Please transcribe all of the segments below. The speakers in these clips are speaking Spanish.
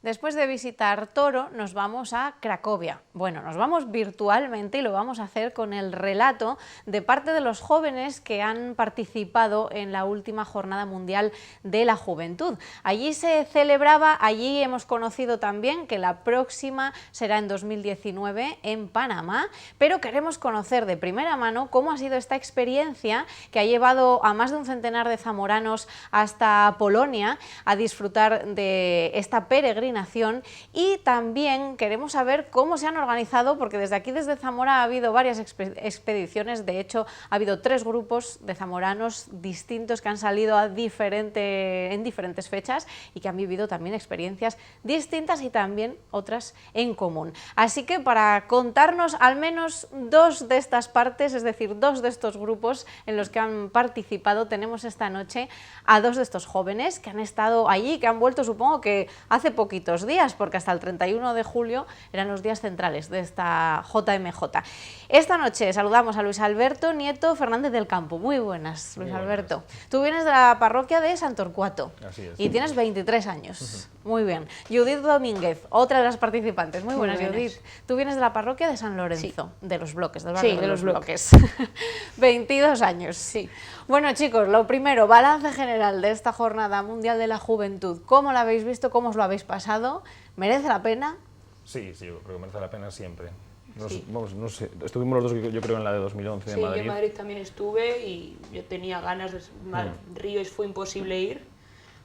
Después de visitar Toro, nos vamos a Cracovia. Bueno, nos vamos virtualmente y lo vamos a hacer con el relato de parte de los jóvenes que han participado en la última Jornada Mundial de la Juventud. Allí se celebraba, allí hemos conocido también que la próxima será en 2019 en Panamá, pero queremos conocer de primera mano cómo ha sido esta experiencia que ha llevado a más de un centenar de zamoranos hasta Polonia a disfrutar de esta peregrinación, y también queremos saber cómo se han organizado, porque desde aquí, desde Zamora, ha habido varias expediciones. De hecho, ha habido 3 grupos de zamoranos distintos que han salido en diferentes fechas y que han vivido también experiencias distintas y también otras en común. Así que para contarnos al menos 2 de estas partes, es decir, 2 de estos grupos en los que han participado, tenemos esta noche a 2 de estos jóvenes que han estado allí, que han vuelto, supongo que hace poquito días, porque hasta el 31 de julio eran los días centrales de esta JMJ. Esta noche saludamos a Luis Alberto Nieto Fernández del Campo. Muy buenas, Luis Alberto. Tú vienes de la parroquia de Sant Torquato. Así es. Y tienes 23 años. Muy bien. Judith Domínguez, otra de las participantes. Muy buenas, Judith. Tú vienes de la parroquia de San Lorenzo, de los bloques, del barrio de los bloques. 22 años. Sí. Bueno, chicos, lo primero, balance general de esta Jornada Mundial de la Juventud. ¿Cómo la habéis visto? ¿Cómo os lo habéis pasado? ¿Merece la pena? Sí, yo creo que merece la pena siempre. Sí. No sé, estuvimos los dos, yo creo, en la de 2011 de Madrid. Sí, yo en Madrid también estuve y yo tenía ganas de... Ríos fue imposible ir,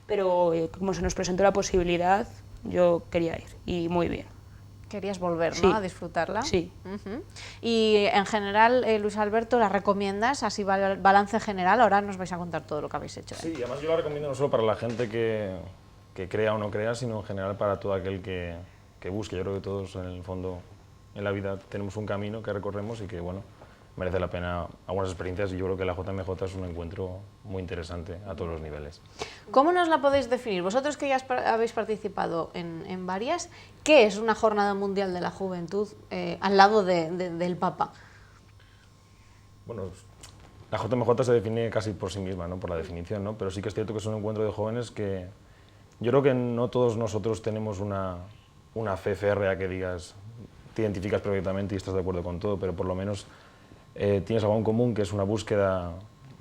pero como se nos presentó la posibilidad, yo quería ir, y muy bien. Querías volver, Sí. ¿no?, a disfrutarla. Sí. Y en general, Luis Alberto, ¿la recomiendas? Así balance general, ahora nos vais a contar todo lo que habéis hecho. Sí, además yo la recomiendo no solo para la gente que crea o no crea, sino en general para todo aquel que busque. Yo creo que todos, en el fondo, en la vida tenemos un camino que recorremos y que, bueno, merece la pena algunas experiencias, y yo creo que la JMJ es un encuentro muy interesante a todos los niveles. ¿Cómo nos la podéis definir? Vosotros que ya habéis participado en varias, ¿qué es una Jornada Mundial de la Juventud al lado del Papa? Bueno, la JMJ se define casi por sí misma, ¿no?, por la definición, ¿no?, pero sí que es cierto que es un encuentro de jóvenes que yo creo que no todos nosotros tenemos una fe férrea que digas, te identificas perfectamente y estás de acuerdo con todo, pero por lo menos tienes algo en común, que es una búsqueda,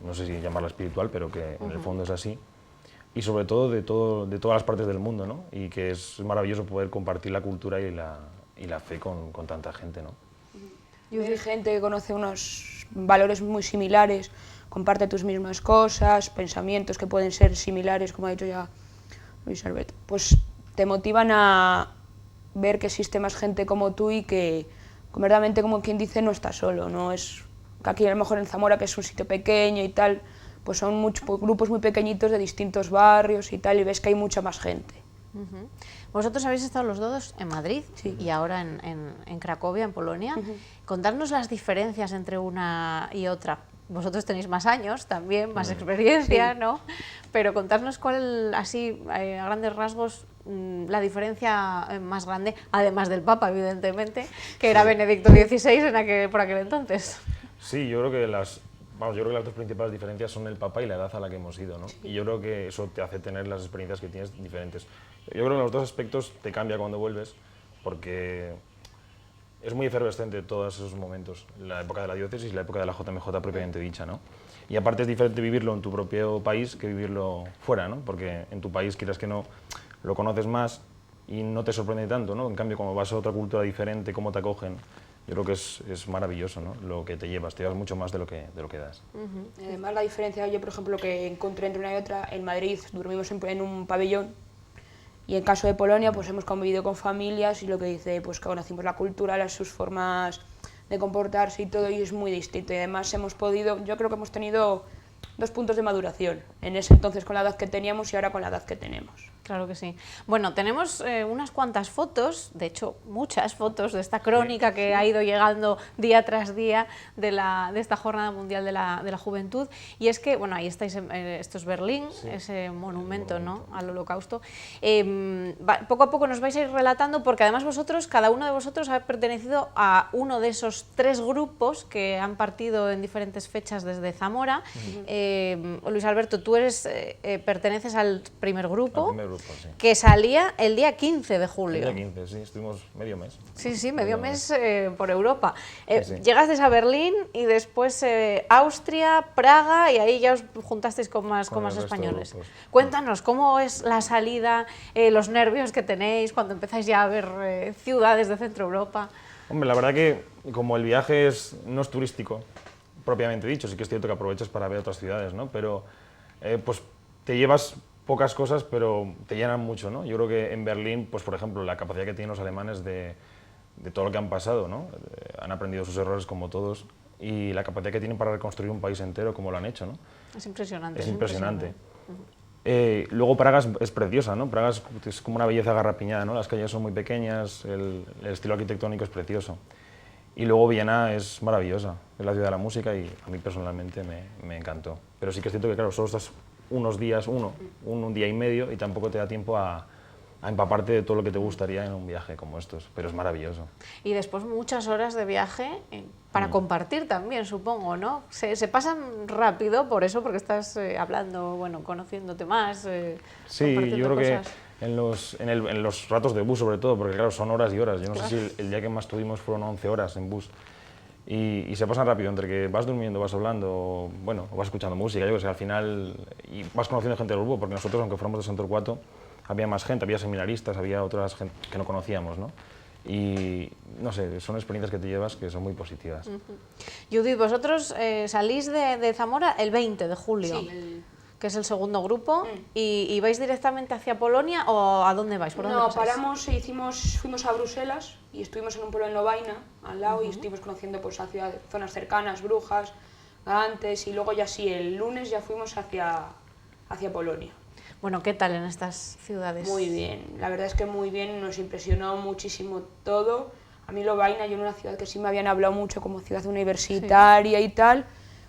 no sé si llamarla espiritual, pero que en el fondo es así, y sobre todo de todas las partes del mundo, ¿no?, y que es maravilloso poder compartir la cultura y la fe con tanta gente, ¿no? Hay gente que conoce unos valores muy similares, comparte tus mismas cosas, pensamientos que pueden ser similares, como ha dicho ya Luis Alberto, pues te motivan a ver que existe más gente como tú y que, verdaderamente, como quien dice, no estás solo, no es que aquí a lo mejor en Zamora, que es un sitio pequeño y tal, pues son grupos muy pequeñitos de distintos barrios y tal, y ves que hay mucha más gente. Vosotros habéis estado los 2 en Madrid, sí, y ahora en Cracovia, en Polonia. Contadnos las diferencias entre una y otra. Vosotros tenéis más años también, más experiencia, sí, ¿no? Pero contadnos cuál, así, a grandes rasgos, la diferencia más grande, además del Papa, evidentemente, que era Benedicto XVI por aquel entonces. Sí, yo creo que las 2 principales diferencias son el Papa y la edad a la que hemos ido, ¿no? Y yo creo que eso te hace tener las experiencias que tienes diferentes. Yo creo que en los 2 aspectos te cambia cuando vuelves, porque es muy efervescente todos esos momentos, la época de la diócesis y la época de la JMJ propiamente dicha, ¿no? Y aparte es diferente vivirlo en tu propio país que vivirlo fuera, ¿no? Porque en tu país, quieras que no, lo conoces más y no te sorprende tanto, ¿no? En cambio, cuando vas a otra cultura diferente, cómo te acogen, yo creo que es maravilloso, ¿no?, lo que te llevas mucho más de lo que das. Además, la diferencia, yo por ejemplo, que encontré entre una y otra, en Madrid dormimos en un pabellón, y en caso de Polonia pues hemos convivido con familias, y lo que dice, pues que conocimos la cultura, sus formas de comportarse y todo, y es muy distinto. Y además yo creo que hemos tenido 2 puntos de maduración, en ese entonces con la edad que teníamos y ahora con la edad que tenemos. Claro que sí. Bueno, tenemos unas cuantas fotos, de hecho muchas fotos de esta crónica que ha ido llegando día tras día de esta Jornada Mundial de la Juventud, y es que, bueno, ahí estáis, esto es Berlín, ese monumento, ¿no?, al Holocausto. Poco a poco nos vais a ir relatando, porque además cada uno de vosotros ha pertenecido a uno de esos 3 grupos que han partido en diferentes fechas desde Zamora. Luis Alberto, tú perteneces al primer grupo. Europa, sí. que salía el día 15 de julio. El día 15, sí, estuvimos medio mes. Sí, medio mes por Europa. Sí. Llegasteis a Berlín y después Austria, Praga, y ahí ya os juntasteis con más Con el resto de españoles. grupos. Cuéntanos, ¿cómo es la salida, los nervios que tenéis cuando empezáis ya a ver ciudades de Centro Europa? Hombre, la verdad que como el viaje no es turístico, propiamente dicho, sí que es cierto que aprovechas para ver otras ciudades, ¿no? Pero pues te llevas pocas cosas, pero te llenan mucho, ¿no? Yo creo que en Berlín, pues por ejemplo, la capacidad que tienen los alemanes de todo lo que han pasado, ¿no? Han aprendido sus errores como todos y la capacidad que tienen para reconstruir un país entero como lo han hecho, ¿no? Es impresionante. Es impresionante. Luego Praga es preciosa, ¿no? Praga es como una belleza garrapiñada, ¿no? Las calles son muy pequeñas, el estilo arquitectónico es precioso. Y luego Viena es maravillosa, es la ciudad de la música y a mí personalmente me encantó. Pero sí que es cierto que, claro, solo estás unos días, un día y medio, y tampoco te da tiempo a empaparte de todo lo que te gustaría en un viaje como estos, pero es maravilloso. Y después muchas horas de viaje para compartir también, supongo, ¿no? Se pasan rápido por eso, porque estás hablando, bueno, conociéndote más, sí, yo creo cosas. que en los ratos de bus sobre todo, porque claro, son horas y horas. Yo no sé si el día que más tuvimos fueron 11 horas en bus. Y se pasan rápido, entre que vas durmiendo, vas hablando, o vas escuchando música, yo que sé, al final, y vas conociendo gente del grupo, porque nosotros, aunque fuéramos de San Torcuato, había más gente, había seminaristas, había otras gente que no conocíamos, ¿no? Y no sé, son experiencias que te llevas que son muy positivas. Judith, vosotros salís de Zamora el 20 de julio, Sí, que es el segundo grupo, y vais directamente hacia Polonia, ¿o a dónde vais? ¿Por dónde No, pasáis? paramos fuimos a Bruselas y estuvimos en un pueblo en Lovaina, al lado, y estuvimos conociendo pues, a zonas cercanas, Brujas, Gantes, y luego ya sí, el lunes ya fuimos hacia Polonia. Bueno, ¿qué tal en estas ciudades? Muy bien, la verdad es que muy bien, nos impresionó muchísimo todo. A mí Lovaina, yo en una ciudad que sí me habían hablado mucho como ciudad universitaria y tal,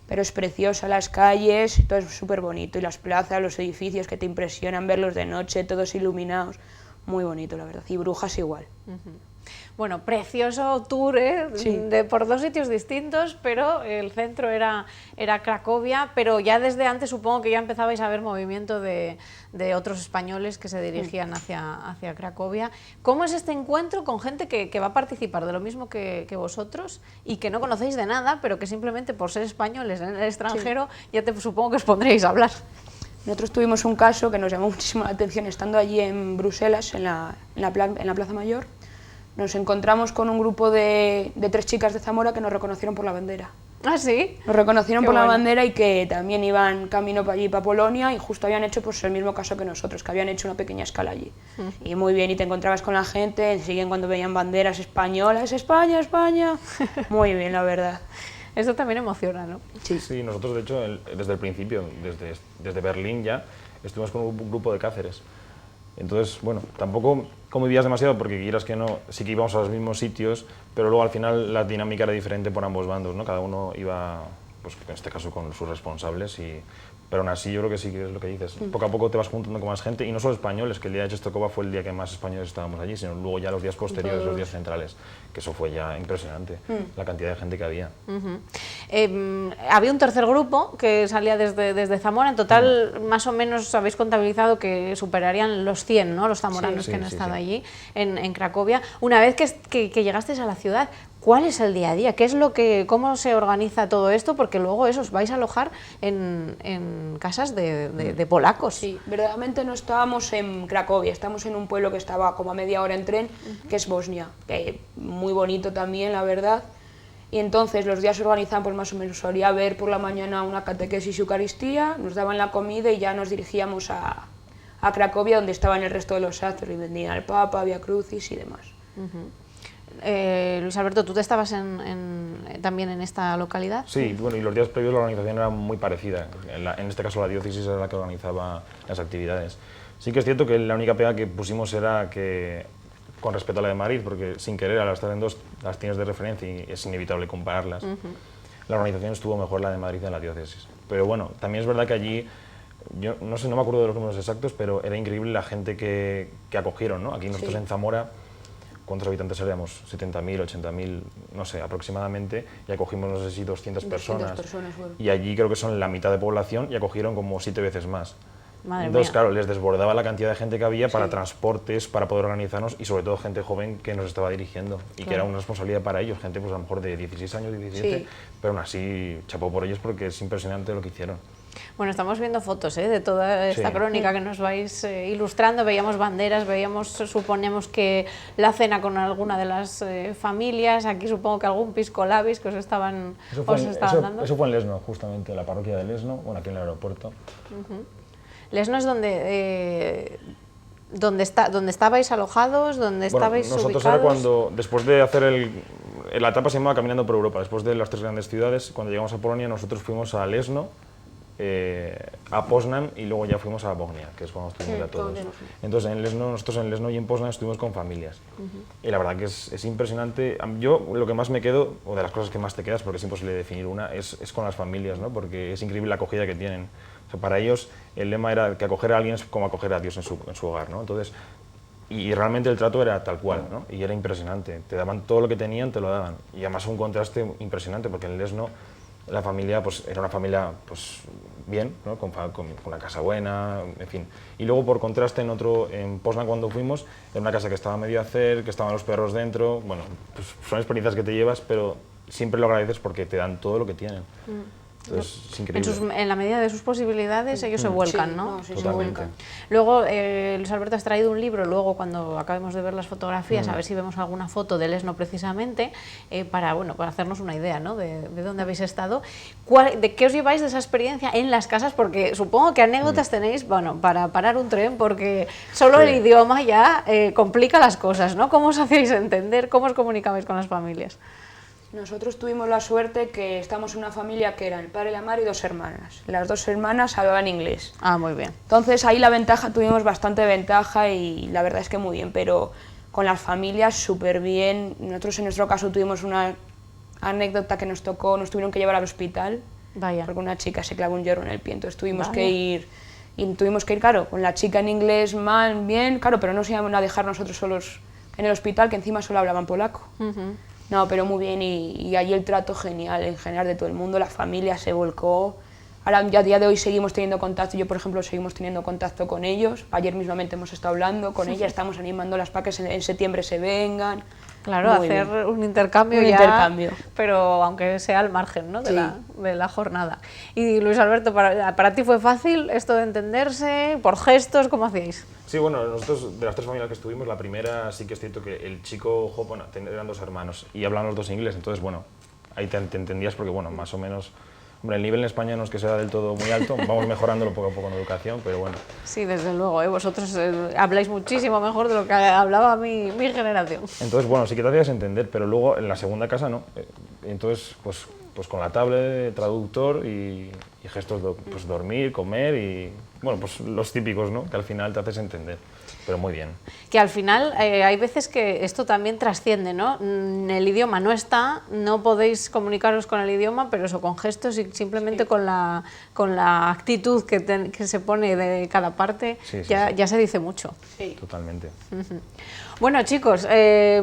pero es preciosa, las calles, todo es súper bonito, y las plazas, los edificios que te impresionan verlos de noche, todos iluminados, muy bonito la verdad, y Brujas igual. Bueno, precioso tour, Sí. por dos sitios distintos, pero el centro era Cracovia, pero ya desde antes supongo que ya empezabais a ver movimiento de otros españoles que se dirigían hacia Cracovia. ¿Cómo es este encuentro con gente que va a participar de lo mismo que vosotros y que no conocéis de nada, pero que simplemente por ser españoles en el extranjero ya supongo que os pondréis a hablar? Nosotros tuvimos un caso que nos llamó muchísimo la atención estando allí en Bruselas, en la Plaza Mayor. Nos encontramos con un grupo de 3 chicas de Zamora que nos reconocieron por la bandera. ¿Ah, sí? Nos reconocieron Qué por la bueno. bandera y que también iban camino para allí, para Polonia, y justo habían hecho pues, el mismo caso que nosotros, que habían hecho una pequeña escala allí. Y muy bien, y te encontrabas con la gente, enseguida cuando veían banderas españolas, España, España. Muy bien, la verdad. Esto también emociona, ¿no? Sí, nosotros de hecho desde el principio, desde Berlín ya, estuvimos con un grupo de Cáceres. Entonces, bueno, tampoco convivías demasiado porque quieras que no, sí que íbamos a los mismos sitios, pero luego al final la dinámica era diferente por ambos bandos, ¿no? Cada uno iba, pues en este caso con sus responsables, pero aún así yo creo que sí que es lo que dices. Poco a poco te vas juntando con más gente, y no solo españoles, que el día de Czestochowa fue el día que más españoles estábamos allí, sino luego ya los días posteriores, los días centrales, que eso fue ya impresionante, la cantidad de gente que había. Había un tercer grupo que salía desde Zamora. En total, más o menos habéis contabilizado que superarían los 100, ¿no? Los zamoranos Sí, que han sí, estado sí. allí en Cracovia. Una vez que llegasteis a la ciudad, ¿cuál es el día a día? ¿Cómo se organiza todo esto? Porque luego os vais a alojar en casas de polacos. Sí, verdaderamente no estábamos en Cracovia, estamos en un pueblo que estaba como a media hora en tren, que es Bosnia, muy bonito también, la verdad. Y entonces los días se organizaban, pues más o menos, solía haber por la mañana una catequesis y Eucaristía, nos daban la comida y ya nos dirigíamos a Cracovia, donde estaban el resto de los actos, y vendían al Papa, Via Crucis y demás. Luis Alberto, ¿tú te estabas también en esta localidad? Sí, bueno, y los días previos la organización era muy parecida. En este caso la diócesis era la que organizaba las actividades. Sí que es cierto que la única pega que pusimos era que, con respecto a la de Madrid, porque sin querer al estar en dos las tienes de referencia y es inevitable compararlas, la organización estuvo mejor la de Madrid en la diócesis. Pero bueno, también es verdad que allí, yo no sé, no me acuerdo de los números exactos, pero era increíble la gente que acogieron, ¿no? Aquí nosotros en Zamora, ¿cuántos habitantes éramos? 70.000, 80.000, no sé, aproximadamente, y acogimos, no sé si 200 personas. personas fueron. Y allí creo que son la mitad de población y acogieron como 7 veces más. Madre Entonces, mía. claro, les desbordaba la cantidad de gente que había para transportes, para poder organizarnos y sobre todo gente joven que nos estaba dirigiendo y que era una responsabilidad para ellos, gente pues a lo mejor de 16 años, 17, Sí. pero aún así chapó por ellos porque es impresionante lo que hicieron. Bueno, estamos viendo fotos de toda esta Sí. crónica que nos vais ilustrando. Veíamos banderas, veíamos, suponemos que la cena con alguna de las familias. Aquí supongo que algún pisco labis que os estaban dando. Eso fue en Lesno, justamente, la parroquia de Lesno, bueno, aquí en el aeropuerto. Lesno es donde estabais alojados, donde estabais nosotros ubicados. era cuando, después de hacer la etapa se llamaba Caminando por Europa, después de las 3 grandes ciudades, cuando llegamos a Polonia nosotros fuimos a Lesno, a Poznan y luego ya fuimos a Bognia, que es cuando estuvimos ya todos. Entonces nosotros en Lesno y en Poznan estuvimos con familias. Y la verdad que es impresionante. Yo lo que más me quedo, o de las cosas que más te quedas, porque es imposible definir una, es con las familias, ¿no? Porque es increíble la acogida que tienen. O sea, para ellos el lema era que acoger a alguien es como acoger a Dios en su hogar, ¿no? Entonces, y realmente el trato era tal cual, ¿no? Y era impresionante. Te daban todo lo que tenían, te lo daban. Y además un contraste impresionante, porque en Lesno la familia pues, era una familia pues, bien, ¿no? con una casa buena, en fin. Y luego por contraste en Poznan cuando fuimos, era una casa que estaba medio a hacer, que estaban los perros dentro. Bueno, pues son experiencias que te llevas, pero siempre lo agradeces porque te dan todo lo que tienen. Entonces, es increíble. En la medida de sus posibilidades ellos se vuelcan, Sí, ¿no? sí, se Totalmente. vuelcan. Luego, Luis Alberto, has traído un libro, luego cuando acabemos de ver las fotografías, a ver si vemos alguna foto de Lesno precisamente, para hacernos una idea, ¿no? de dónde habéis estado. ¿De qué os lleváis de esa experiencia en las casas? Porque supongo que anécdotas tenéis, bueno, para parar un tren, porque solo el idioma ya complica las cosas, ¿no? ¿Cómo os hacéis entender? ¿Cómo os comunicabais con las familias? Nosotros tuvimos la suerte que estamos en una familia que eran el padre, la madre y 2 hermanas. Las 2 hermanas hablaban inglés. Ah, muy bien. Entonces ahí tuvimos bastante ventaja y la verdad es que muy bien, pero con las familias súper bien. Nosotros en nuestro caso tuvimos una anécdota que nos tuvieron que llevar al hospital. Vaya. Porque una chica se clavó un hierro en el pie, entonces tuvimos que ir, claro, con la chica en inglés mal, bien, claro, pero no se iban a dejar nosotros solos en el hospital, que encima solo hablaban polaco. No, pero muy bien y allí el trato genial, en general de todo el mundo, la familia se volcó. Ahora, ya a día de hoy seguimos teniendo contacto, yo por ejemplo seguimos teniendo contacto con ellos, ayer mismamente hemos estado hablando con ella, estamos animándolas para que en septiembre se vengan. Claro, Muy hacer bien. un intercambio Un ya, intercambio. pero aunque sea al margen, ¿no? de, Sí. de la jornada. Y Luis Alberto, ¿para ti fue fácil esto de entenderse? ¿Por gestos? ¿Cómo hacíais? Sí, bueno, nosotros de las 3 familias que estuvimos, la primera sí que es cierto que el chico, bueno, eran 2 hermanos y hablaban los 2 inglés, entonces bueno, ahí te entendías porque bueno, más o menos, hombre, el nivel en España no es que sea del todo muy alto, vamos mejorándolo poco a poco en educación, pero bueno. Sí, desde luego, vosotros habláis muchísimo mejor de lo que hablaba mi generación. Entonces bueno, sí que te hacías entender, pero luego en la segunda casa no, entonces pues con la tablet, traductor y gestos, pues dormir, comer y bueno, pues los típicos, ¿no? Que al final te haces entender, pero muy bien. Que al final hay veces que esto también trasciende, ¿no? El idioma no está, no podéis comunicaros con el idioma, pero eso con gestos y simplemente con la actitud que se pone de cada parte, ya se dice mucho. Sí. Totalmente. Bueno, chicos,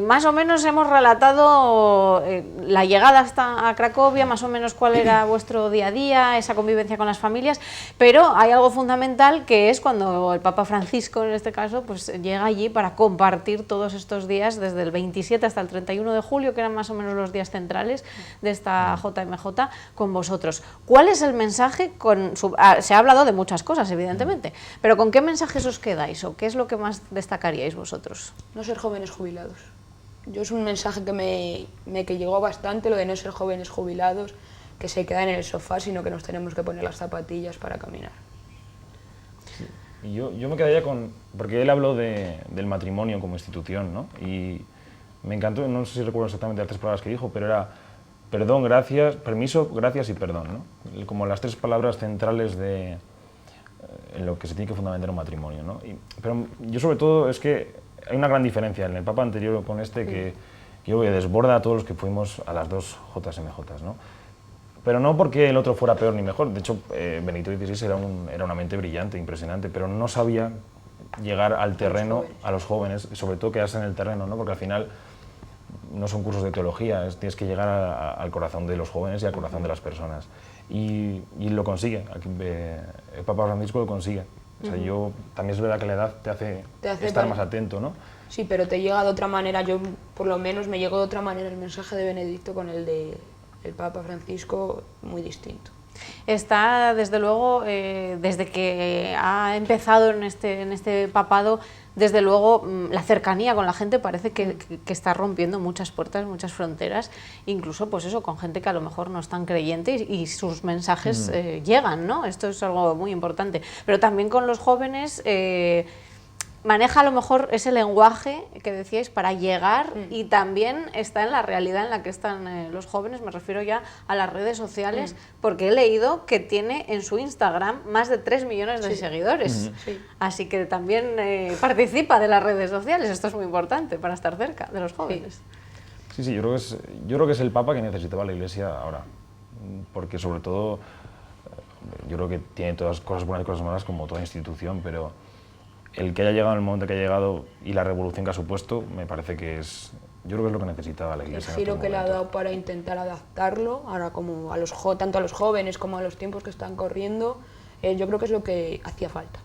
más o menos hemos relatado la llegada hasta a Cracovia, más o menos cuál era vuestro día a día, esa convivencia con las familias, pero hay algo fundamental que es cuando el Papa Francisco, en este caso, pues llega allí para compartir todos estos días, desde el 27 hasta el 31 de julio, que eran más o menos los días centrales de esta JMJ, con vosotros. ¿Cuál es el mensaje? Se ha hablado de muchas cosas, evidentemente, pero ¿con qué mensajes os quedáis o qué es lo que más destacaríais vosotros? No ser jóvenes jubilados. Yo es un mensaje que llegó bastante, lo de no ser jóvenes jubilados, que se quedan en el sofá, sino que nos tenemos que poner las zapatillas para caminar. Y yo me quedaría porque él habló del matrimonio como institución, ¿no? Y me encantó, no sé si recuerdo exactamente las 3 palabras que dijo, pero era perdón, gracias, permiso, gracias y perdón, ¿no? Como las 3 palabras centrales en lo que se tiene que fundamentar un matrimonio, ¿no? Pero yo sobre todo es que hay una gran diferencia en el Papa anterior con que yo desborda a todos los que fuimos a las 2 JMJs, ¿no? Pero no porque el otro fuera peor ni mejor, de hecho Benedicto XVI era una mente brillante, impresionante, pero no sabía llegar al terreno, a los jóvenes, sobre todo quedarse en el terreno, ¿no? Porque al final no son cursos de teología, tienes que llegar al corazón de los jóvenes y al corazón de las personas. Y lo consigue, el Papa Francisco lo consigue. O sea, yo, también es verdad que la edad te hace estar más atento, ¿no? Sí, pero te llega de otra manera, yo por lo menos me llegó de otra manera el mensaje de Benedicto con el de el Papa Francisco, muy distinto. Está, desde luego, desde que ha empezado en este papado, desde luego la cercanía con la gente parece que está rompiendo muchas puertas, muchas fronteras, incluso pues eso, con gente que a lo mejor no es tan creyente y sus mensajes llegan, ¿no? Esto es algo muy importante. Pero también con los jóvenes maneja a lo mejor ese lenguaje que decíais para llegar y también está en la realidad en la que están los jóvenes, me refiero ya a las redes sociales, porque he leído que tiene en su Instagram más de 3 millones de seguidores, así que también participa de las redes sociales, esto es muy importante para estar cerca de los jóvenes. Sí, yo creo que es el Papa que necesitaba la Iglesia ahora, porque sobre todo, yo creo que tiene todas cosas buenas y cosas malas como toda institución, pero el que haya llegado en el momento que ha llegado y la revolución que ha supuesto, me parece que es, yo creo que es lo que necesitaba la Iglesia. El giro que le ha dado para intentar adaptarlo, ahora como a tanto a los jóvenes como a los tiempos que están corriendo, yo creo que es lo que hacía falta.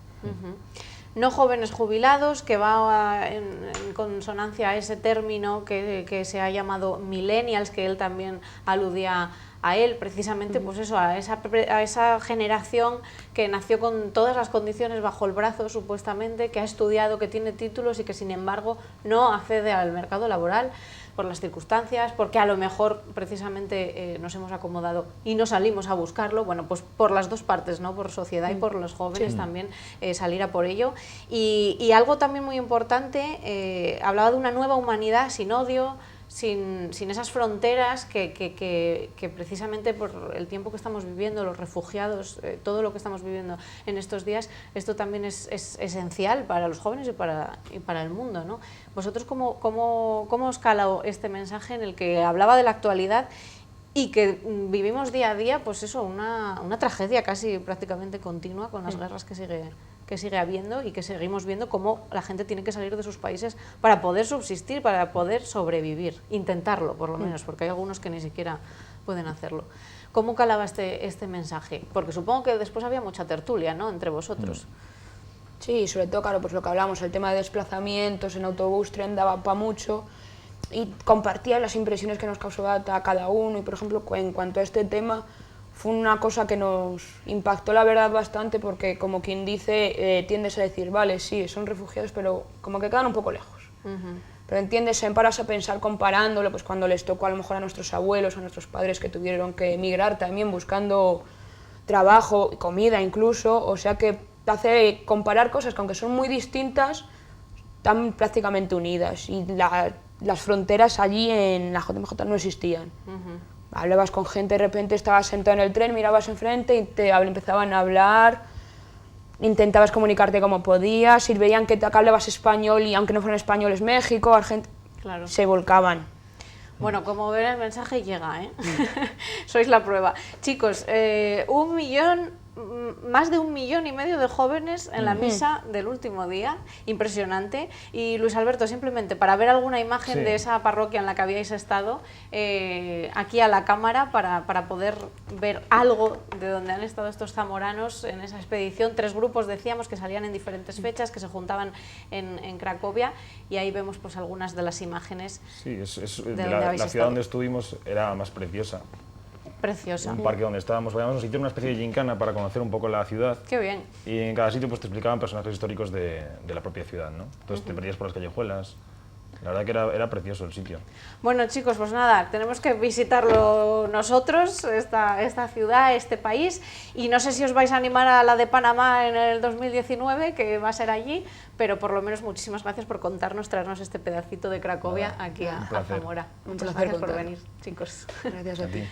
No jóvenes jubilados, que va en consonancia a ese término que se ha llamado millennials, que él también aludía a él, precisamente pues eso, a esa generación que nació con todas las condiciones bajo el brazo, supuestamente, que ha estudiado, que tiene títulos y que sin embargo no accede al mercado laboral por las circunstancias, porque a lo mejor precisamente nos hemos acomodado y no salimos a buscarlo, bueno, pues por las dos partes, ¿no? Por sociedad y por los jóvenes también salir a por ello. Y algo también muy importante, hablaba de una nueva humanidad sin odio, sin esas fronteras que precisamente por el tiempo que estamos viviendo, los refugiados, todo lo que estamos viviendo en estos días, esto también es esencial para los jóvenes y para el mundo, ¿no? ¿Vosotros cómo os caló este mensaje en el que hablaba de la actualidad y que vivimos día a día, pues eso, una tragedia casi prácticamente continua con las guerras que sigue habiendo y que seguimos viendo cómo la gente tiene que salir de sus países para poder subsistir, para poder sobrevivir, intentarlo por lo menos, porque hay algunos que ni siquiera pueden hacerlo. ¿Cómo calaba este mensaje? Porque supongo que después había mucha tertulia, ¿no?, entre vosotros. Sí, sobre todo, claro, pues lo que hablamos, el tema de desplazamientos en autobús, tren, daba para mucho y compartía las impresiones que nos causó a cada uno y, por ejemplo, en cuanto a este tema, fue una cosa que nos impactó, la verdad, bastante, porque como quien dice, tiendes a decir, vale, sí, son refugiados, pero como que quedan un poco lejos. Pero entiendes, paras a pensar comparándolo, pues cuando les tocó a lo mejor a nuestros abuelos, a nuestros padres que tuvieron que emigrar también buscando trabajo, comida incluso, o sea que te hace comparar cosas que aunque son muy distintas, están prácticamente unidas y las fronteras allí en la JMJ no existían. Hablabas con gente, de repente estabas sentado en el tren, mirabas enfrente y te empezaban a hablar, intentabas comunicarte como podías, y veían que hablabas español y aunque no fueran españoles, México, Argentina, claro, se volcaban. Bueno, como ven, el mensaje llega, ¿eh? Sois la prueba. Chicos, más de 1,5 millones de jóvenes en la misa del último día, impresionante. Y Luis Alberto, simplemente para ver alguna imagen de esa parroquia en la que habíais estado, aquí a la cámara, para poder ver algo de donde han estado estos zamoranos en esa expedición. 3 grupos, decíamos, que salían en diferentes fechas, que se juntaban en Cracovia, y ahí vemos pues algunas de las imágenes. Sí, la ciudad donde estuvimos era más preciosa. Preciosa. Un parque donde estábamos, nos hicieron una especie de gincana para conocer un poco la ciudad. Qué bien. Y en cada sitio pues te explicaban personajes históricos de la propia ciudad, ¿no? Entonces te perdías por las callejuelas. La verdad que era precioso el sitio. Bueno, chicos, pues nada, tenemos que visitarlo nosotros, esta ciudad, este país, y no sé si os vais a animar a la de Panamá en el 2019, que va a ser allí, pero por lo menos muchísimas gracias por contarnos, traernos este pedacito de Cracovia aquí a Zamora. Muchas gracias por venir, chicos. Gracias a ti.